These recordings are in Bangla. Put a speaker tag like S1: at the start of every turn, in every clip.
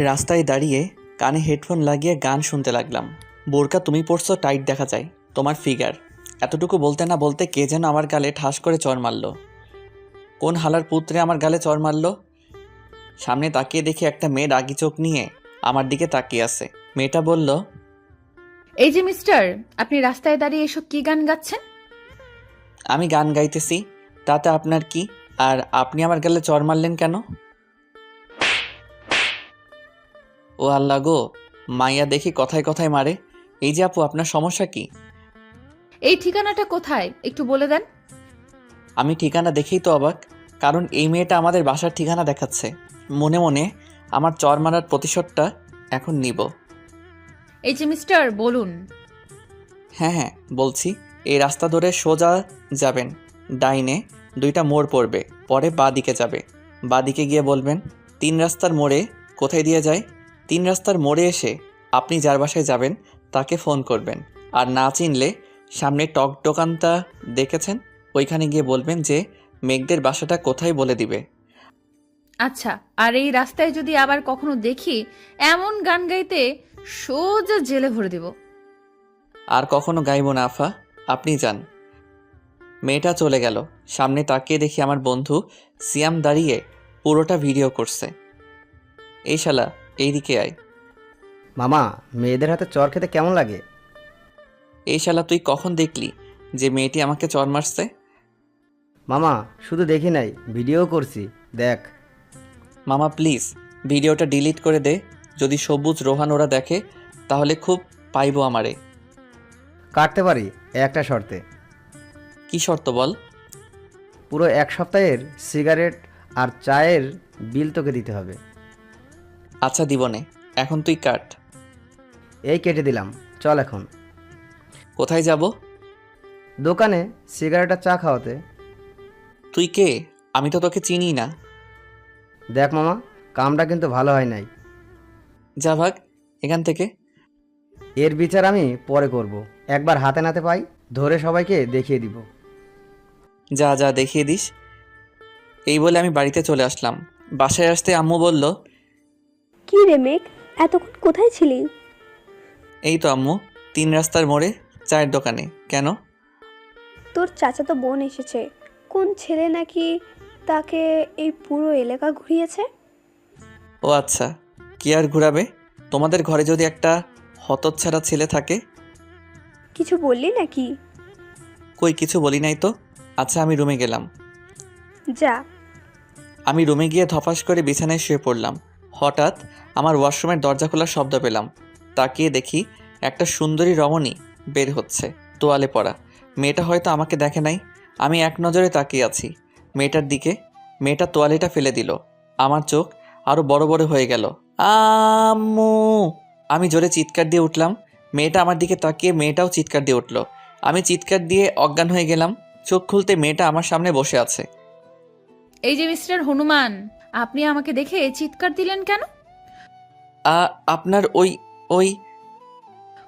S1: রাস্তায় দাঁড়িয়ে কানে হেডফোন লাগিয়ে গান শুনতে লাগলাম। বোরকা তুমি পড়ছো, টাইট দেখা যায় তোমার ফিগার। এতটুকু বলতে না বলতে কে যেন আমার গালে ঠাস করে চড় মারল। কোন হালার পুত্রে আমার গালে চড় মারল? সামনে তাকিয়ে দেখি একটা মেয়ে রাগি চোখ নিয়ে আমার দিকে তাকিয়ে আছে। মেয়েটা বলল,
S2: এই যে মিস্টার, আপনি রাস্তায় দাঁড়িয়ে এসব কি গান গাচ্ছেন?
S1: আমি গান গাইতেছি, তাতে আপনার কি? আর আপনি আমার গালে চড় মারলেন কেন? ও আল্লাহ গো, মাইয়া দেখি কথায় কথায় মারে। এই যে আপু, আপনার সমস্যা কি?
S2: এই ঠিকানাটা কোথায় একটু বলে দেন।
S1: আমি ঠিকানা দেখেই তো অবাক, কারণ এই মেয়েটা আমাদের বাসার ঠিকানা দেখাচ্ছে। মনে মনে আমার চর মারার প্রতিশোধটা এখন নিব।
S2: এই যে মিস্টার, বলুন।
S1: হ্যাঁ হ্যাঁ বলছি, এই রাস্তা ধরে সোজা যাবেন, ডাইনে 2টা মোড় পড়বে, পরে বাঁ দিকে যাবে। বাঁ দিকে গিয়ে বলবেন 3 রাস্তার মোড়ে কোথায় দিয়ে যায়। 3 রাস্তার মোড়ে এসে আপনি যার বাসায় যাবেন তাকে ফোন করবেন। আর না চিনলে সামনে টক দোকানটা দেখেছেন, ওইখানে গিয়ে বলবেন যে মেঘদের বাসাটা কোথায় বলে দিবে।
S2: আচ্ছা, আর এই রাস্তায় যদি আবার কখনো দেখি এমন গান গাইতে, সোজা জেলে ভরে দেব।
S1: আর কখনো গাইব না আফা, আপনি যান। মেয়েটা চলে গেল। সামনে তাকিয়ে দেখি আমার বন্ধু সিয়াম দাঁড়িয়ে পুরোটা ভিডিও করছে। এই শালা, এইদিকে আয়।
S3: মামা, মেয়েদের হাতে চর খেতে কেমন লাগে?
S1: এই শালা, তুই কখন দেখলি যে মেয়েটি আমাকে চর মারছে?
S3: মামা, শুধু দেখি নাই, ভিডিও করছি, দেখ।
S1: মামা প্লিজ ভিডিওটা ডিলিট করে দে। যদি সবুজ রোহান ওরা দেখে তাহলে খুব পাইবো আমারে।
S3: কাটতে পারি একটা শর্তে।
S1: কি শর্ত বল?
S3: পুরো 1 সপ্তাহের সিগারেট আর চায়ের বিল তোকে দিতে হবে।
S1: আচ্ছা দিবনে, এখন তুই কাট।
S3: এই কেটে দিলাম, চল এখন।
S1: কোথায় যাব?
S3: দোকানে সিগারেট আর চা খাওয়াতে।
S1: তুই কে? আমি তো তোকে চিনি না।
S3: দেখ মামা, কামটা কিন্তু ভালো হয় নাই।
S1: যা ভাগ এখান থেকে।
S3: এর বিচার আমি পরে করব। একবার হাতে নাতে পাই, ধরে সবাইকে দেখিয়ে দিব।
S1: যা যা দেখিয়ে দিস। এই বলে আমি বাড়িতে চলে আসলাম। বাসায় আসতে আম্মু বলল,
S4: কি রে মেঘ, এতক্ষণ কোথায় ছিলি?
S1: এই তো আম্মু, 3 রাস্তার মোড়ে চায়ের দোকানে। কেন?
S4: তোর চাচাতো বোন এসেছে। কোন ছেলে নাকি তাকে এই পুরো এলাকা ঘুরিয়েছে।
S1: ও আচ্ছা, কি আর ঘুরাবে? তোমাদের ঘরে যদি একটা হতচ্ছাড়া ছেলে থাকে।
S4: কিছু বললি নাকি?
S1: কই কিছু বলি নাই তো। আচ্ছা আমি রুমে গেলাম।
S4: যা।
S1: আমি রুমে গিয়ে ধপাস করে বিছানায় শুয়ে পড়লাম। হঠাৎ আমার ওয়াশরুমের দরজা খোলার শব্দ পেলাম। তাকিয়ে দেখি একটা সুন্দরী রমণী বের হচ্ছে, তোয়ালে পরা। মেয়েটা হয়তো আমাকে দেখে নাই। আমি এক নজরে তাকিয়ে আছি মেয়েটার দিকে। মেয়েটা তোয়ালেটা ফেলে দিল। আমার চোখ আরও বড় বড় হয়ে গেল। আম্মু! আমি জোরে চিৎকার দিয়ে উঠলাম। মেয়েটা আমার দিকে তাকিয়ে মেয়েটাও চিৎকার দিয়ে উঠল। আমি চিৎকার দিয়ে অজ্ঞান হয়ে গেলাম। চোখ খুলতে মেয়েটা আমার সামনে বসে আছে।
S2: এই যে মিস্টার হনুমান, আপনি আমাকে দেখে চিৎকার দিলেন কেন?
S1: আপনার ওই ওই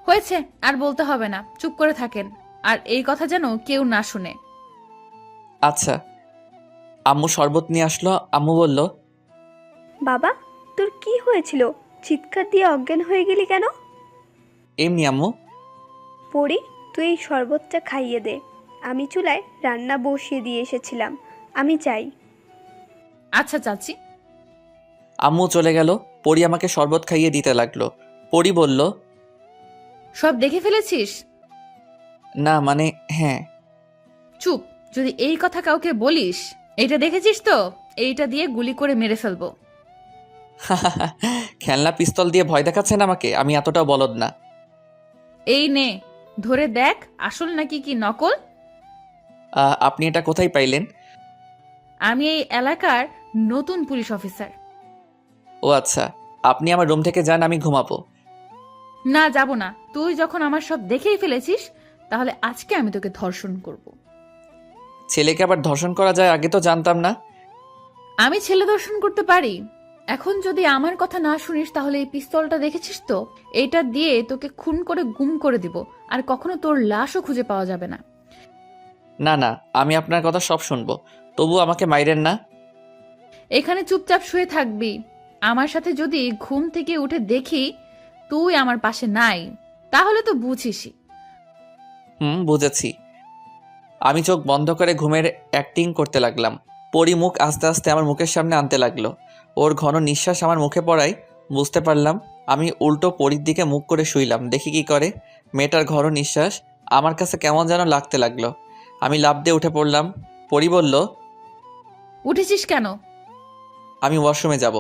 S2: হয়েছে, আর বলতে হবে না, চুপ করে থাকেন। আর এই কথা যেন কেউ না শুনে।
S1: আচ্ছা। আম্মু শরবত নিয়ে আসলো। আম্মু বলল,
S4: বাবা, তোর কি হয়েছিল? চিৎকার দিয়ে অজ্ঞান হয়ে গেলি কেন?
S1: এমনি আম্মু।
S4: পড়ি, তুই এই শরবতটা খাইয়ে দে। আমি চুলায় রান্না বসিয়ে দিয়ে এসেছিলাম। আমি চাই।
S2: আচ্ছা চাচি।
S1: আম্মু চলে গেল। পরি আমাকে শরবত খাইয়ে দিতে লাগলো। পরি বলল,
S2: সব দেখে ফেলেছিস?
S1: না মানে হ্যাঁ।
S2: চুপ, যদি এই কথা কাউকে বলিস, এইটা দেখেছিস তো, এইটা দিয়ে গুলি করে মেরে ফেলবো।
S1: খেলনা পিস্তল দিয়ে ভয় দেখাচ্ছেন আমাকে? আমি এতটাও বলদ না।
S2: এই নে, ধরে দেখ আসল নাকি কি নকল।
S1: আপনি এটা কোথায় পাইলেন?
S2: আমি এই এলাকার নতুন পুলিশ অফিসার।
S1: ও আচ্ছা, আপনি আমার রুম থেকে যান, আমি ঘুমাবো।
S2: না, যাব না। তুই যখন আমার সব দেখেই ফেলেছিস, তাহলে আজকে আমি তোকে ধর্ষণ করব।
S1: ছেলেকে আবার ধর্ষণ করা যায়, আগে তো জানতাম না।
S2: আমি ছেলে দর্শন করতে পারি। এখন যদি আমার কথা না শুনিস, তাহলে এই পিস্তলটা দেখেছিস তো, এইটা দিয়ে তোকে খুন করে গুম করে দিব। আর কখনো তোর লাশও খুঁজে পাওয়া যাবে না।
S1: না না, আমি আপনার কথা সব শুনবো, তবু আমাকে মাইরেন না।
S2: এখানে চুপচাপ শুয়ে থাকবি। আমার সাথে যদি ঘুম থেকে উঠে দেখি তুই আমার পাশে নাই, তাহলে তো বুঝিসই।
S1: বুঝেছি। আমি চোখ বন্ধ করে ঘুমের অ্যাক্টিং করতে লাগলাম। পরি মুখ আস্তে আস্তে আমার মুখের সামনে আনতে লাগলো। ওর ঘন নিঃশ্বাস আমার মুখে পড়ায় বুঝতে পারলাম। আমি উল্টো পরির দিকে মুখ করে শুইলাম, দেখি কি করে। মেয়েটার ঘন নিঃশ্বাস আমার কাছে কেমন যেন লাগতে লাগলো। আমি লাফ দিয়ে উঠে পড়লাম। পরি বলল,
S2: উঠেছিস কেন?
S1: আমি ওয়াশরুমে যাব।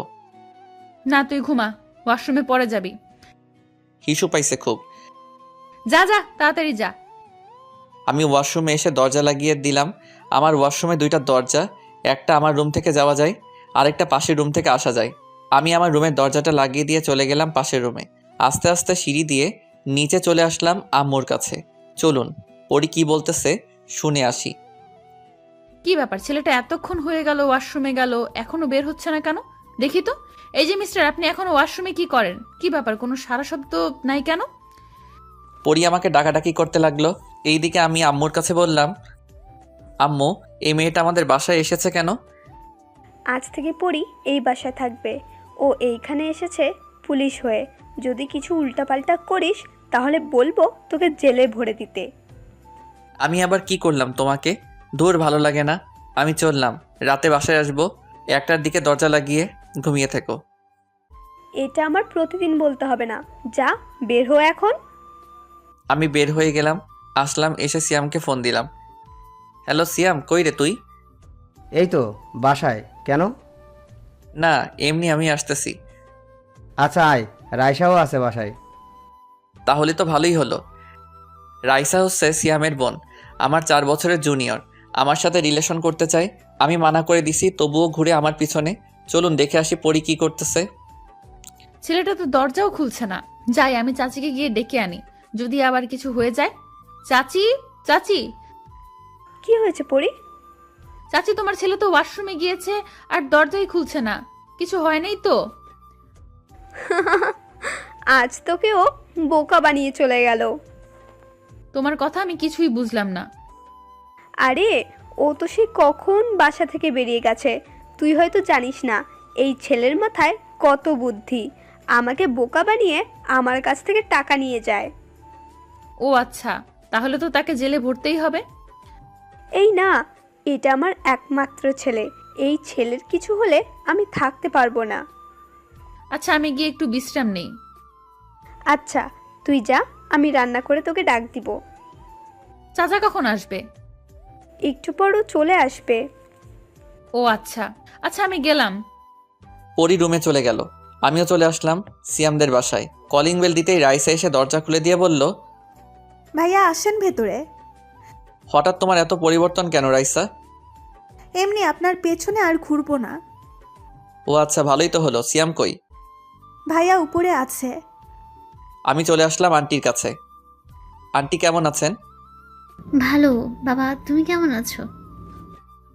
S2: না, তুই ঘুমা, ওয়াশরুমে পরে যাবি।
S1: হিসু পাইছে খুব।
S2: যা যা, তাড়াতাড়ি যা।
S1: আমি ওয়াশরুমে এসে দরজা লাগিয়ে দিলাম। আমার ওয়াশরুমে 2টা দরজা, একটা আমার রুম থেকে যাওয়া যায়, আরেকটা পাশের রুম থেকে আসা যায়। আমি আমার রুমের দরজাটা লাগিয়ে দিয়ে চলে গেলাম পাশের রুমে। আস্তে আস্তে সিঁড়ি দিয়ে নিচে চলে আসলাম আম্মুর কাছে। চলুন পরি কি বলতেছে শুনে আসি।
S2: কি ব্যাপার, ছেলেটা এতক্ষণ হয়ে গেল ওয়াশরুমে গেল, এখনো বের হচ্ছে না কেন? দেখি তো। এই যে মিস্টার, আপনি এখনো ওয়াশরুমে কি করেন? কি ব্যাপার, কোনো সারা শব্দ নাই কেন?
S1: পরি আমাকে ডাকাডাকি করতে লাগলো। এইদিকে আমি আম্মুর কাছে বললাম, আম্মু এই মেয়েটা আমাদের বাসায় এসেছে কেন?
S4: আজ থেকে পড়ি এই বাসায় থাকবে। ও এইখানে এসেছে পুলিশ হয়ে। যদি কিছু উল্টাপাল্টা করিস তাহলে বলবো তোকে জেলে ভরে দিতে।
S1: আমি আবার কি করলাম তোমাকে? দূর, ভালো লাগে না। আমি চললাম, রাতে বাসায় আসবো। 1টার দিকে দরজা লাগিয়ে ঘুমিয়ে থেকো।
S4: এটা আমার প্রতিদিন বলতে হবে না। যা, বের হো এখন।
S1: আমি বের হয়ে গেলাম, আসলাম, এসে সিয়ামকে ফোন দিলাম। হ্যালো সিয়াম, কই রে তুই?
S3: এই তো বাসায়। কেন?
S1: না এমনি, আমি আসতেছি।
S3: আচ্ছা আয়, রায়সাও আছে বাসায়।
S1: তাহলে তো ভালোই হলো। রাইসা হচ্ছে সিয়ামের বোন, আমার 4 বছরের জুনিয়র। আমার সাথে রিলেশন করতে চায়। আমি মানা করে দিছি, তবুও ঘুরে আমার পিছনে। চলুন দেখে আসি পরি কি করতেছে।
S2: ছেলেটা তো দরজাও খুলছে না। যাই, আমি চাচিকে গিয়ে ডেকে আনি, যদি আবার কিছু হয়ে যায়। চাচি, চাচি,
S4: কি হয়েছে পড়ি?
S2: চাচি, তোমার ছেলে তো ওয়াশরুমে গিয়েছে আর দরজাই খুলছে না। কিছু হয় নাই তো?
S4: আজ তোকে ও বোকা বানিয়ে চলে গেল।
S2: তোমার কথা আমি কিছুই বুঝলাম না।
S4: আরে ও তো সে কখন বাসা থেকে বেরিয়ে গেছে। তুই হয়তো জানিস না এই ছেলের মাথায় কত বুদ্ধি। আমাকে বোকা বানিয়ে আমার কাছ থেকে টাকা নিয়ে যায়।
S2: ও আচ্ছা, তাহলে তো তাকে জেলে ভরতেই হবে।
S4: এই না, এটা আমার একমাত্র ছেলে। এই ছেলের কিছু হলে আমি থাকতে পারবো না।
S2: আচ্ছা, আমি গিয়ে একটু বিশ্রাম নেই।
S4: আচ্ছা তুই যা, আমি রান্না করে তোকে ডাক দিব।
S2: চাচা কখন আসবে?
S4: একটু পরও চলে আসবে।
S2: ও আচ্ছা, আচ্ছা আমি গেলাম।
S1: পরি রুমে চলে গেল, আমিও চলে আসলাম সিয়ামদের বাসায়। কলিং বেল দিতেই রাইসা এসে দরজা খুলে দিয়ে বলল,
S5: ভাইয়া আসেন ভেতরে।
S1: হঠাৎ তোমার এত পরিবর্তন কেন রাইসা?
S5: এমনি আপনার পেছনে আর ঘুরবো না।
S1: ও আচ্ছা, ভালোই তো হলো। সিয়াম কই?
S5: ভাইয়া উপরে আছে।
S1: আমি চলে আসলাম আন্টির কাছে। আন্টি কেমন আছেন?
S6: ভালো। বাবা, তুমি কেমন আছো?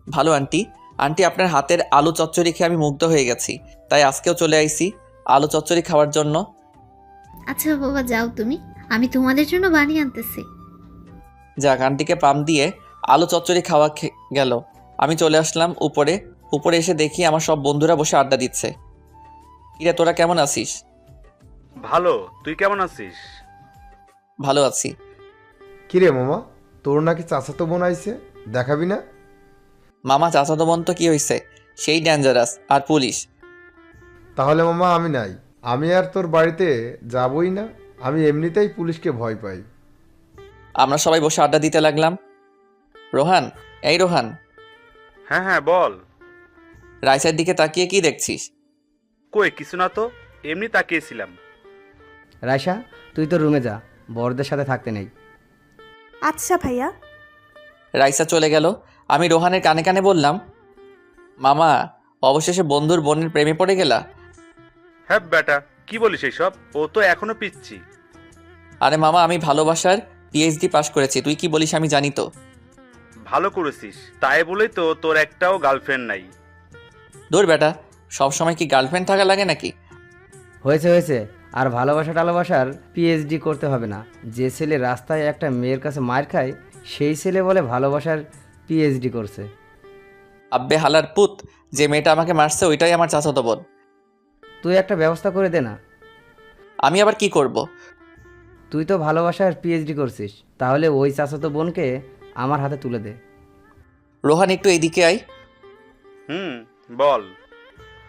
S1: ভালো আন্টি। আন্টি আপনার হাতের আলু চচ্চড়ি খেয়ে আমি মুগ্ধ হয়ে গেছি, তাই আজকেও চলে আইছি আলু চচ্চড়ি খাওয়ার জন্য।
S6: আচ্ছা বাবা, যাও তুমি, আমি তোমাদের জন্য বানিয়ে আনতেছি।
S1: যাক, আন্টিকে পাম দিয়ে আলু চচ্চড়ি খাওয়া গেল। আমি চলে আসলাম উপরে। উপরে এসে দেখি আমার সব বন্ধুরা বসে আড্ডা দিচ্ছে। কিরে তোরা কেমন আছিস?
S7: ভালো, তুই কেমন আছিস?
S1: ভালো আছি।
S8: কিরে মামা, তোর নাকি চাচাতো বোন আইছে, দেখাবি না?
S1: মামা চাচাতো বোন তো কি হয়েছে, সেই ডেঞ্জারাস আর পুলিশ।
S8: তাহলে মামা আমি নাই, আমি আর তোর বাড়িতে যাবই না। আমি এমনিতেই পুলিশকে ভয় পাই।
S1: আমরা সবাই বসে আড্ডা দিতে লাগলাম। রোহান, এই রোহান,
S7: হ্যাঁ হ্যাঁ বল।
S1: রাইসার দিকে তাকিয়ে কি দেখছিস?
S7: কই কিছু না তো, এমনি তাকিয়েছিলাম।
S3: রায়সা, তুই তো রুমে যা, বড়দের সাথে থাকতে নেই।
S5: আচ্ছা ভাইয়া।
S1: রাইসা চলে গেল। আমি রোহানের কানে কানে বললাম, মামা অবশেষে বন্ধুর বোনের প্রেমে পড়ে গেলা?
S7: হ্যাঁ বেটা, কি বলিস এইসব? ও তো এখনো পিচ্ছি।
S1: আরে মামা, আমি ভালোবাসার পিএইচডি পাশ করেছি, তুই কি বলিস আমি জানি তো।
S7: ভালো করেছিস, তাই বলেই তো তোর একটাও গার্লফ্রেন্ড নাই।
S1: দূর বেটা, সবসময় কি গার্লফ্রেন্ড থাকা লাগে নাকি?
S3: হয়েছে হয়েছে, আর ভালোবাসার পিএইচডি করতে হবে না। যে ছেলে রাস্তায় একটা মেয়ের কাছে মার খায়, সেই ছেলে বলে ভালোবাসার পিএইচডি করছে।
S1: আব্বে হালার পুত, যে মেয়েটা আমাকে মারছে ওইটাই আমার চাচাতো বোন।
S3: তুই একটা ব্যবস্থা করে দে না।
S1: আমি আবার কি করব?
S3: তুই তো ভালোবাসার পিএইচডি করছিস, তাহলে ওই চাচাতো বোনকে আমার হাতে তুলে দে।
S1: রোহান একটু এইদিকে আয়।
S7: হুম, বল।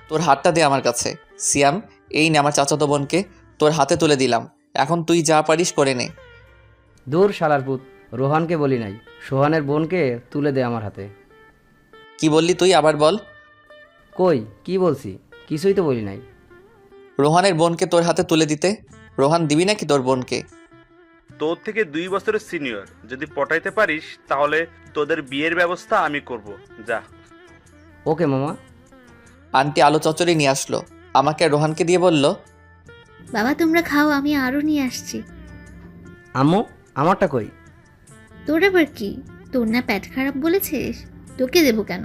S1: তোর হাতটা দে আমার কাছে। সিয়াম, এই নে আমার চাচাতো বোনকে তোর হাতে তুলে দিলাম। এখন তুই যা পারিস করে নে।
S3: দূর শালার পুত, রোহানকে বলি নাই, সোহানের বোনকে তুলে দে আমার হাতে।
S1: কি বললি তুই? আবার বল।
S3: কই কি বলছি? কিছুই তো বলি নাই।
S1: রোহানের বোনকে তোর হাতে তুলে দিতে? রোহান দিবি নাকি তোর বোনকে?
S7: তোর থেকে 2 বছরের সিনিয়র, যদি পটাইতে পারিস তাহলে তোদের বিয়ের ব্যবস্থা আমি করব। যা।
S3: ওকে মামা।
S1: আন্টি আলু চচ্চড়ি নিয়ে আসলো, আমাকে আর রোহানকে দিয়ে বলল,
S6: বাবা তোমরা খাও, আমি আরও নিয়ে আসছি।
S3: আম্মু, আমারটা কই?
S6: তোর আবার কি? তোর না পেট খারাপ বলেছিস? তোকে দেবো কেন?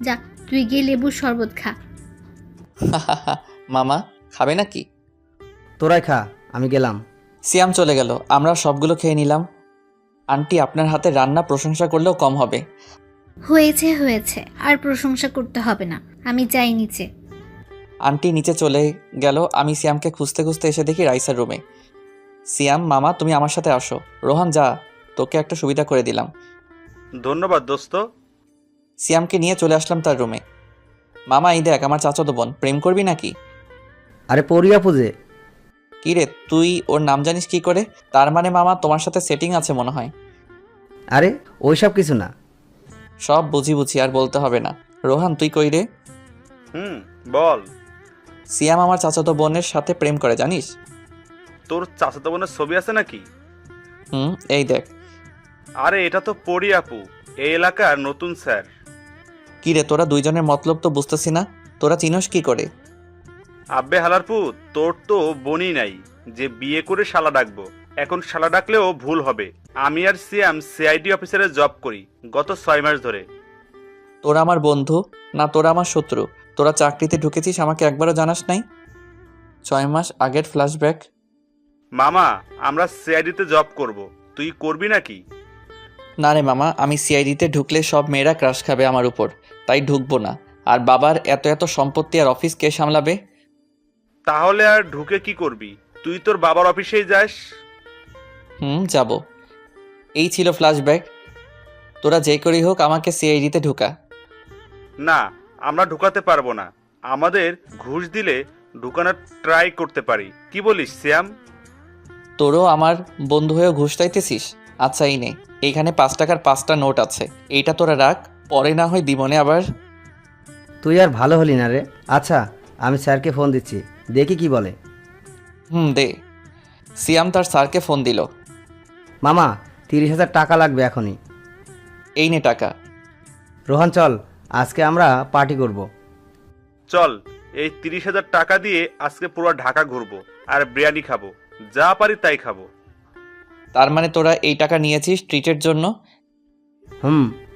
S6: যা, তুই গিয়ে লেবুর শরবত খা।
S1: মামা খাবে নাকি?
S3: তোরাই খা, আমি গেলাম।
S1: সিয়াম চলে গেল, আমরা সবগুলো খেয়ে নিলাম। আন্টি আপনার হাতে রান্না প্রশংসা করলেও কম হবে।
S6: হয়েছে হয়েছে, আর প্রশংসা করতে হবে না, আমি যাই নিচে।
S1: আন্টি নিচে চলে গেল। আমি সিয়ামকে খুঁজতে খুঁজতে এসে দেখি রাইসার রুমে। সিয়াম, মামা তুমি আমার সাথে আসো। রোহান যা, তোকে একটা সুবিধা করে দিলাম।
S7: ধন্যবাদ দোস্ত।
S1: সিয়ামকে নিয়ে চলে আসলাম তার রুমে। মামা এই দেখ আমার চাচাতো বোন, প্রেম করবি নাকি?
S3: আরে পরিয়া পুজে।
S1: কি রে, তুই ওর নাম জানিস কি করে? তার মানে মামা তোমার সাথে সেটিং আছে মনে হয়।
S3: আরে ওইসব কিছু না।
S1: সব বুঝি বুঝি, আর বলতে হবে না। রোহান তুই কই রে?
S7: হুম, বল।
S1: সিয়াম আমার চাচাতো বোনের সাথে প্রেম করে জানিস?
S7: তোর চাচাতো বোনের ছবি আছে নাকি?
S1: এই দেখ।
S7: আরে এটা তো পরি আপু, এই এলাকার নতুন স্যার।
S1: কি রে, তোরা দুইজনের মতলব তো বুঝতেছি না। তোরা চিনস কি করে?
S7: আব্বে হালারপু, তোর তো বোনই নাই যে বিয়ে করে শালা ডাকবো। এখন শালা ডাকলেও ভুল হবে। আমি আর সিয়াম সিআইডি অফিসারে জব করি গত 6 মাস ধরে।
S1: তোরা আমার বন্ধু না তোরা আমার শত্রু? তোরা চাকরিতে ঢুকেছিস আমাকে একবারও জানাস নাই? 6 মাস আগের ফ্ল্যাশব্যাক।
S7: মামা, আমরা সিআইডিতে জব করব, তুই করবি নাকি?
S1: না রে মামা, আমি সিআইডিতে ঢুকলে সব মেয়েরা ক্রাশ খাবে আমার উপর, তাই ঢুকবো না। আর বাবার এত এত সম্পত্তি আর অফিস কে সামলাবে?
S7: তাহলে আর ঢুকে কি করবি? তুই তোর বাবার অফিসেই যাস।
S1: যাব। এই ছিল ফ্ল্যাশব্যাক। তোরা যে করেই হোক আমাকে সিআইডিতে ঢুকা।
S7: না, আমরা ঢুকাতে পারবো না। আমাদের ঘুষ দিলে ঢুকানোর ট্রাই করতে পারি। কি বলিস সিয়াম?
S1: তোরও আমার বন্ধু হয়েও ঘুষ চাইতেছিস? আচ্ছা এই নে, এইখানে 5 টাকার 5টা নোট আছে, এইটা তোরা রাখ, পরে না হয় দিবনে আবার।
S3: তুই আর ভালো হলি না রে। আচ্ছা আমি স্যারকে ফোন দিচ্ছি, দেখি কি বলে।
S1: দে। সিয়াম তার স্যারকে ফোন দিল।
S3: মামা 30,000 টাকা লাগবে এখনই।
S1: এই নে টাকা।
S3: রোহান চল, আজকে আমরা পার্টি করব।
S7: চল, এই 30,000 টাকা দিয়ে আজকে পুরো ঢাকা ঘুরবো আর বিরিয়ানি খাবো, যা পারি তাই খাবো।
S1: তার মানে তোরা এই টাকা নিয়েছিস ট্রিটের জন্য?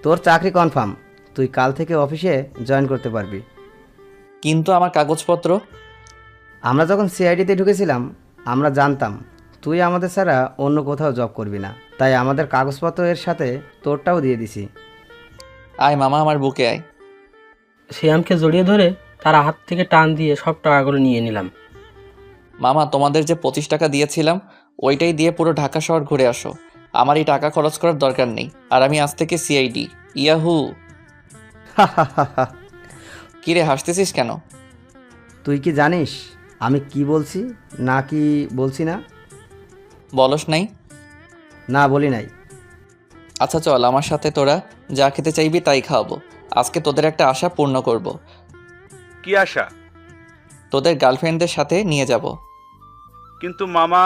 S3: তোর চাকরি কনফার্ম, তুই কাল থেকে অফিসে জয়েন করতে পারবি।
S1: কিন্তু আমার কাগজপত্র?
S3: আমরা যখন সিআইডিতে ঢুকেছিলাম আমরা জানতাম তুই আমাদের ছাড়া অন্য কোথাও জব করবি না, তাই আমাদের কাগজপত্রের সাথে তোরটাও দিয়ে দিছি।
S1: আয় মামা আমার বুকে আয়।
S9: শ্যামকে জড়িয়ে ধরে তার হাত থেকে টান দিয়ে সব টাকাগুলো নিয়ে নিলাম।
S1: মামা তোমাদের যে 25 টাকা দিয়েছিলাম ওইটাই দিয়ে পুরো ঢাকা শহর ঘুরে আসো। আমার এই টাকা খরচ করার দরকার নেই। আর আমি আজ থেকে সিআইডি। ইয়াহু। কিরে হাসতেছিস কেন?
S3: তুই কি জানিস আমি কি বলছি না কি বলছি না?
S1: বলস নাই?
S3: না বলি নাই।
S1: আচ্ছা চল আমার সাথে, তোরা যা খেতে চাইবি তাই খাওয়াবো। আজকে তোদের একটা আশা পূর্ণ করব।
S7: কি আশা?
S1: তোদের গার্লফ্রেন্ডদের সাথে নিয়ে যাব।
S7: কিন্তু মামা,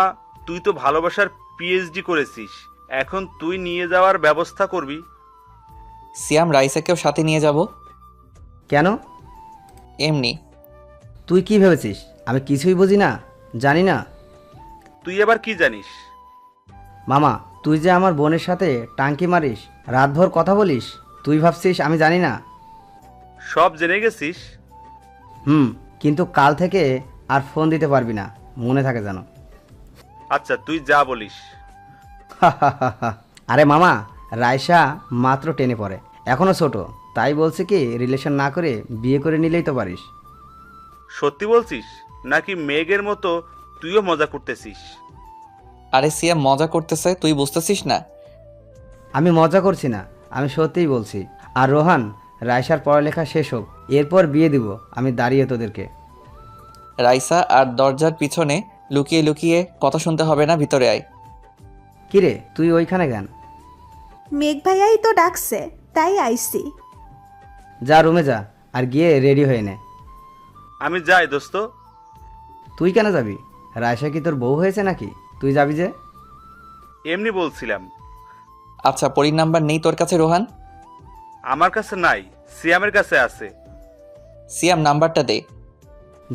S7: তুই তো ভালোবাসার পিএইচডি করেছিস, এখন তুই নিয়ে যাওয়ার ব্যবস্থা করবি।
S1: সিয়াম রাইসাকেও সাথে নিয়ে যাব।
S3: কেন?
S1: এমনি।
S3: তুই কি ভেবেছিস আমি কিছুই বুঝি না, জানি না?
S7: তুই আবার কি জানিস?
S3: মামা তুই যে আমার বোনের সাথে টাঙ্কি মারিস, রাতভর কথা বলিস, তুই ভাবছিস আমি জানি না?
S7: সব জেনে গেছিস?
S3: কিন্তু কাল থেকে আর ফোন দিতে পারবি না, মনে থাকে যেন।
S7: আচ্ছা তুই যা বলিস।
S3: আরে মামা, রাইসা মাত্র 10-এ পড়ে, এখনো ছোট, তাই বলছে কি রিলেশন না করে বিয়ে করে নিলেই তো পারিস।
S7: সত্যি বলছিস? নাকি মেঘের মতো তুইও মজা করতেছিস?
S1: আরে সিয়াম মজা করতেছে, তুই বুঝতেছিস না?
S3: আমি মজা করছি না, আমি সত্যিই বলছি। আর রোহান, রাইসার পড়ালেখা শেষ হোক, এরপর বিয়ে দিব। আমি দাঁড়িয়ে তোদেরকে।
S1: রাইসা আর দরজার পিছনে লুকিয়ে লুকিয়ে কথা শুনতে হবে না, ভিতরে আয়।
S3: কিরে, তুই ওইখানে কেন?
S5: মেঘ ভাইয়াই তো ডাকছে, তাই আইসি।
S3: যা রুমে যা, আর গিয়ে রেডি হয়ে নে।
S7: আমি যাই দোস্ত।
S3: তুই কেন যাবি? রাইসা কি তোর বউ হয়েছে নাকি তুই যাবি যে?
S7: এমনি বলছিলাম।
S1: আচ্ছা, পরীর নাম্বার নেই তোর কাছে রোহান?
S7: আমার কাছে নাই, সিয়ামের কাছে আছে।
S1: সিয়াম নাম্বারটা দে।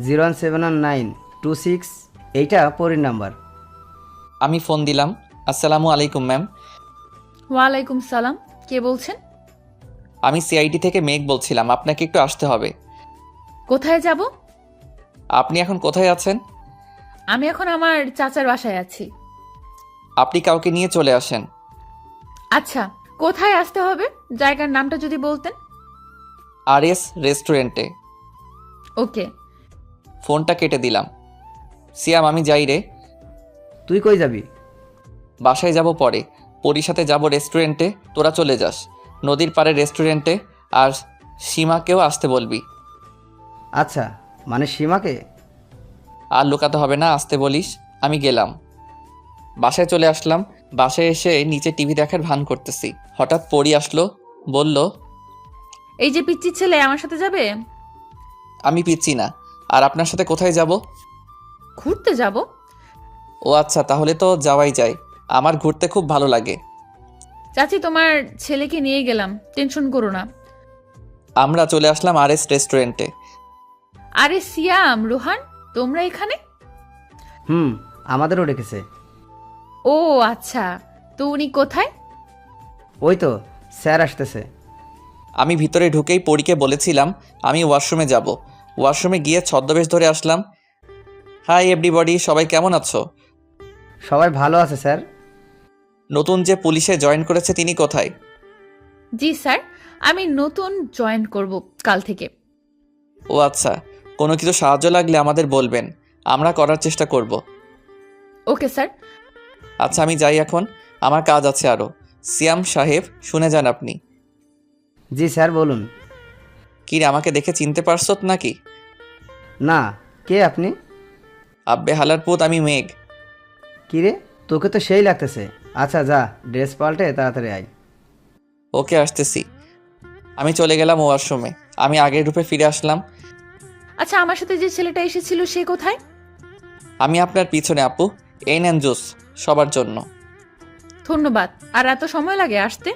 S3: 0171926, এইটা পরির নাম্বার।
S1: আমি ফোন দিলাম। আসসালামু আলাইকুম ম্যাম।
S2: ওয়ালাইকুম সালাম, কে বলছেন?
S1: আমি সিআইডি থেকে মেঘ বলছিলাম, আপনাকে একটু আসতে হবে।
S2: কোথায় যাব?
S1: আপনি এখন কোথায় আছেন?
S2: আমি এখন আমার চাচার বাসায় আছি।
S1: আপনি কাউকে নিয়ে চলে আসেন।
S2: আচ্ছা, কোথায় আসতে হবে? জায়গার নামটা যদি বলতেন।
S1: আরএস রেস্টুরেন্টে।
S2: ওকে।
S1: ফোনটা কেটে দিলাম। সিয়াম আমি যাই রে।
S3: তুই কই যাবি?
S1: বাসায় যাব পরে, পরীর সাথে যাব রেস্টুরেন্টে, তোরা চলে যাস নদীর পাড়ে রেস্টুরেন্টে। আর সীমাকেও আসতে বলবি।
S3: আচ্ছা, মানে সীমাকে?
S1: আর লুকাতে হবে না, আসতে বলিস। আমি গেলাম, বাসায় চলে আসলাম। বাসায় এসে নিচে টিভি দেখার ভান করতেছি, হঠাৎ পরী আসলো, বলল,
S2: এই যে পিচ্চি ছেলে আমার সাথে যাবে?
S1: আমি পিচ্ছি না। আর আপনার সাথে কোথায় যাব?
S2: ঘুরতে যাব।
S1: ও আচ্ছা, তাহলে তো যাওয়াই যায়। আমার ঘুরতে খুব ভালো লাগে।
S2: চাচি, তোমার ছেলেকে নিয়ে গেলাম, টেনশন করো না।
S1: আমরা চলে আসলাম আরএস রেস্টুরেন্টে।
S2: আরে সিয়াম, রোহান, তোমরা এখানে?
S3: আমাদেরও ডেকেছে।
S2: ও আচ্ছা, তো উনি কোথায়?
S3: ওই তো স্যার আসতেছে।
S1: আমি ভিতরে ঢুকেই পরীকে বলেছিলাম আমি ওয়াশরুমে যাব। ওয়াশরুমে গিয়ে ছদ্মবেশ ধরে আসলাম। হাই এভরিবডি, সবাই কেমন আছো?
S3: সবাই ভালো আছে স্যার।
S1: নতুন যে পুলিশে জয়েন করেছে তিনি কোথায়?
S2: জি স্যার, আমি নতুন জয়েন করব কাল থেকে।
S1: ও আচ্ছা, কোনো কিছু সাহায্য লাগলে আমাদের বলবেন, আমরা করার চেষ্টা করব।
S2: Okay sir.
S1: আচ্ছা আমি যাই এখন, আমার কাজ আছে আরও। সিয়াম সাহেব শুনে যান আপনি।
S3: জি স্যার, বলুন।
S1: কি রে, আমাকে দেখে চিনতে পারছত নাকি?
S3: না, কে আপনি?
S1: আব্বে হালার পুত, আমি মেঘ।
S3: কিরে, তোকে তো সেই লাগতেছে। আচ্ছা যা, ড্রেস পাল্টে তাড়াতাড়ি আয়।
S1: ওকে আসতেছি। আমি চলে গেলাম ওয়াশরুমে। আমি আগের রূপে ফিরে আসলাম।
S2: আচ্ছা, আমার সাথে যে ছেলেটা এসেছিল সে কোথায়?
S1: আমি আপনার পিছনে আপু। এই নেন জুস, সবার জন্য।
S2: ধন্যবাদ। আর এত সময় লাগে আসতে?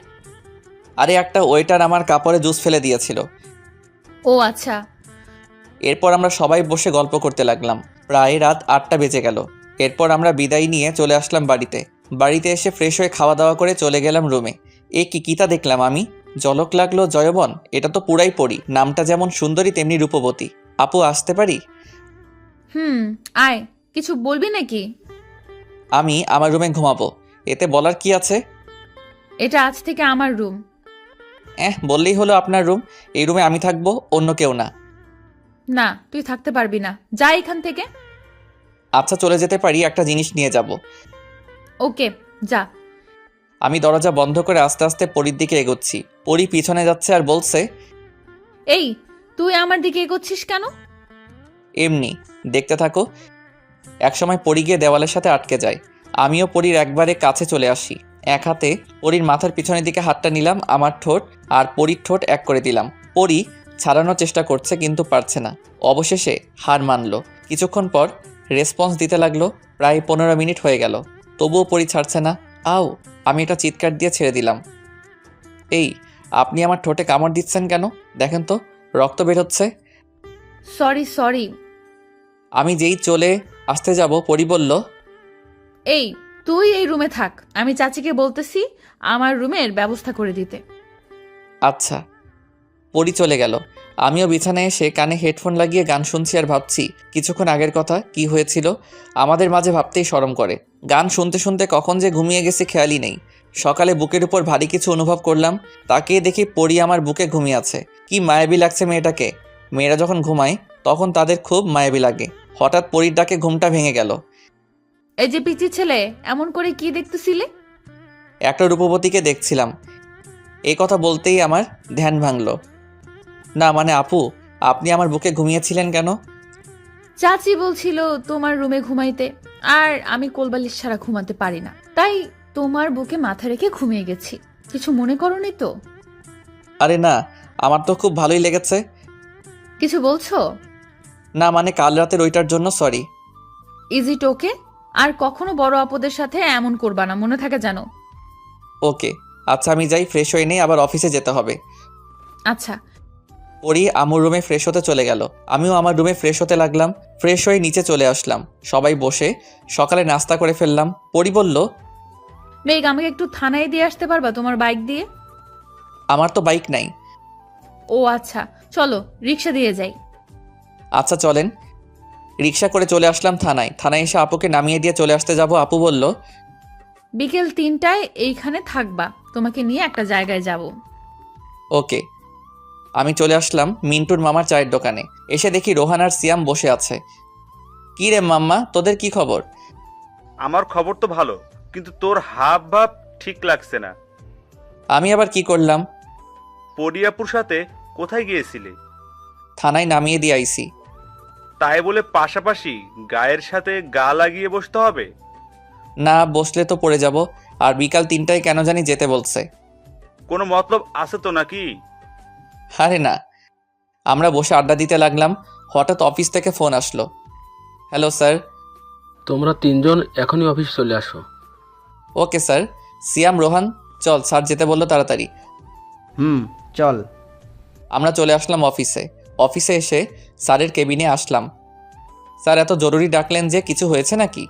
S1: আরে একটা ওয়েটার আমার কাপড়ে জুস ফেলে দিয়েছিল।
S2: ও আচ্ছা।
S1: এরপর আমরা সবাই বসে গল্প করতে লাগলাম। প্রায় রাত 8টা বেজে গেল। এরপর আমরা বিদায় নিয়ে চলে আসলাম বাড়িতে। বাড়িতে এসে ফ্রেশ হয়ে খাওয়া দাওয়া করে চলে গেলাম রুমে। এ কিতা দেখলাম আমি, জলক লাগলো জয়বন। এটা তো পুরাই পড়ি, নামটা যেমন সুন্দরী তেমনি রূপবতী। আপু আসতে পারি?
S2: আয়, কিছু বলবি নাকি?
S1: আমি আমার রুমে ঘুমাবো, এতে বলার কি আছে?
S2: এটা আজ থেকে আমার রুম।
S1: বললেই হলো আপনার রুম। এই রুমে আমি থাকবো, অন্য কেউ না।
S2: না, তুই থাকতে পারবি না, যা এখান থেকে।
S1: আচ্ছা চলে যেতে পারি, একটা জিনিস নিয়ে যাব।
S2: ওকে, যা।
S1: আমি দরজা বন্ধ করে আস্তে আস্তে পরীর দিকে এগোচ্ছি। পরী পিছনে যাচ্ছে আর বলছে,
S2: এই, তুই আমার দিকে এগোচ্ছিস কেন?
S1: এমনি দেখতে থাকো। একসময় পরী গিয়ে দেওয়ালের সাথে আটকে যায়। আমিও পরীর একবারে কাছে চলে আসি। এক হাতে পরীর মাথার পিছনের দিকে হাতটা নিলাম, আমার ঠোঁট আর পরীর ঠোঁট এক করে দিলাম। পরী ছাড়ানোর চেষ্টা করছে কিন্তু পারছে না। অবশেষে হার মানলো। কিছুক্ষণ পর রেসপন্স দিতে লাগলো। প্রায় 15 মিনিট হয়ে গেল, তবুও পরী ছাড়ছে না। আও, আমি এটা চিৎকার দিয়ে ছেড়ে দিলাম। এই, আপনি আমার ঠোঁটে কামড় দিচ্ছেন কেন? দেখেন তো, রক্ত বের হচ্ছে।
S2: সরি।
S1: আমি যেই চলে আসতে যাব, পরী বলল,
S2: এই, তুই এই রুমে থাক, আমি চাচিকে বলতেছি আমার রুমের ব্যবস্থা করে দিতে।
S1: আচ্ছা। পরী চলে গেল। আমিও বিছানায় এসে কানে হেডফোন লাগিয়ে গান শুনছি আর ভাবছি কিছুক্ষণ আগের কথা, কি হয়েছিল আমাদের মাঝে, ভাবতেই শরম করে। গান শুনতে শুনতে কখন যে ঘুমিয়ে গেছি খেয়ালই নেই। সকালে বুকের উপর ভারী কিছু অনুভব করলাম, তাকিয়ে দেখি পরী আমার বুকে ঘুমিয়ে আছে। কি মায়াবী লাগছে মেয়েটাকে। মেয়েরা যখন ঘুমায় তখন তাদের খুব মায়াবী লাগে। হঠাৎ পরীর ডাকে ঘুমটা ভেঙে গেল।
S2: এই যে পিচি ছেলে, এমন করে কি দেখতেছিলে?
S1: একটা রূপবতীকে দেখছিলাম। এই কথা বলতেই আমার ধ্যান ভাঙলো। না মানে আপু, আপনি আমার বুকে ঘুমিয়েছিলেন কেন?
S2: চাচি বলছিল তোমার রুমে ঘুমাইতে, আর আমি কোলবালিশ ছাড়া ঘুমাতে পারি না, তাই তোমার বুকে মাথা রেখে ঘুমিয়ে গেছি। কিছু মনে করনি তো?
S1: আরে না, আমার তো খুব ভালোই লেগেছে।
S2: কিছু বলছো?
S1: না মানে কাল রাতের ওইটার জন্য সরি।
S2: ইজ ইট ওকে? আর কখনো বড় আপদের সাথে এমন করবা না, মনে থাকে জানো।
S1: ওকে, আচ্ছা আমি যাই, ফ্রেশ হয়ে নেই, আবার অফিসে যেতে হবে।
S2: আচ্ছা।
S1: পরি আমুর রুমে ফ্রেশ হতে চলে গেল। আমিও আমার রুমে ফ্রেশ হতে লাগলাম। ফ্রেশ হয়ে নিচে চলে আসলাম। সবাই বসে সকালে নাস্তা করে ফেললাম। পরি বলল,
S2: মেঘ, আমাকে একটু থানায় দিয়ে আসতে পারবা তোমার বাইক দিয়ে?
S1: আমার তো বাইক নাই।
S2: ও আচ্ছা, চলো রিক্সা দিয়ে যাই।
S1: আচ্ছা চলেন। রিক্সা করে চলে আসলাম থানায়। থানায় এসে আপুকে নামিয়ে দিয়ে চলে আসতে যাব। আপু বলল,
S2: বিকেল 3টায় এইখানে থাকবা, তোমাকে নিয়ে একটা জায়গায় যাব।
S1: ওকে। আমি চলে আসলাম মিন্টুর মামার চায়ের দোকানে। এসে দেখি রোহান আর সিয়াম বসে আছে। কি রে মাম্মা, তোদের কি খবর?
S7: আমার খবর তো ভালো, কিন্তু তোর হাব ভাব ঠিক লাগছে না।
S1: আমি আবার কি করলাম?
S7: পরিয়াপুর সাথে কোথায় গিয়েছিলি?
S1: থানায় নামিয়ে দিয়ে আইছি।
S7: তাই বলে পাশাপাশি গায়ের সাথে গা লাগিয়ে বসতে হবে?
S1: না বসলে তো পড়ে যাব। আর বিকাল 3টায় কেন জানি যেতে বলছে।
S7: কোনো মতলব আছে তো নাকি?
S1: আরে না, আমরা বসে আড্ডা দিতে লাগলাম। হঠাৎ অফিস থেকে ফোন আসলো। Hello sir.
S9: তোমরা 3জন এখনই অফিস চলে আসো।
S1: Okay sir. সিয়াম, রোহান, চল, স্যার যেতে বললো, তাড়াতাড়ি।
S3: চল।
S1: আমরা চলে আসলাম অফিসে। অফিসে এসে স্যারের কেবিনে আসলাম। স্যার এত জরুরি ডাকলেন যে, কিছু হয়েছে নাকি?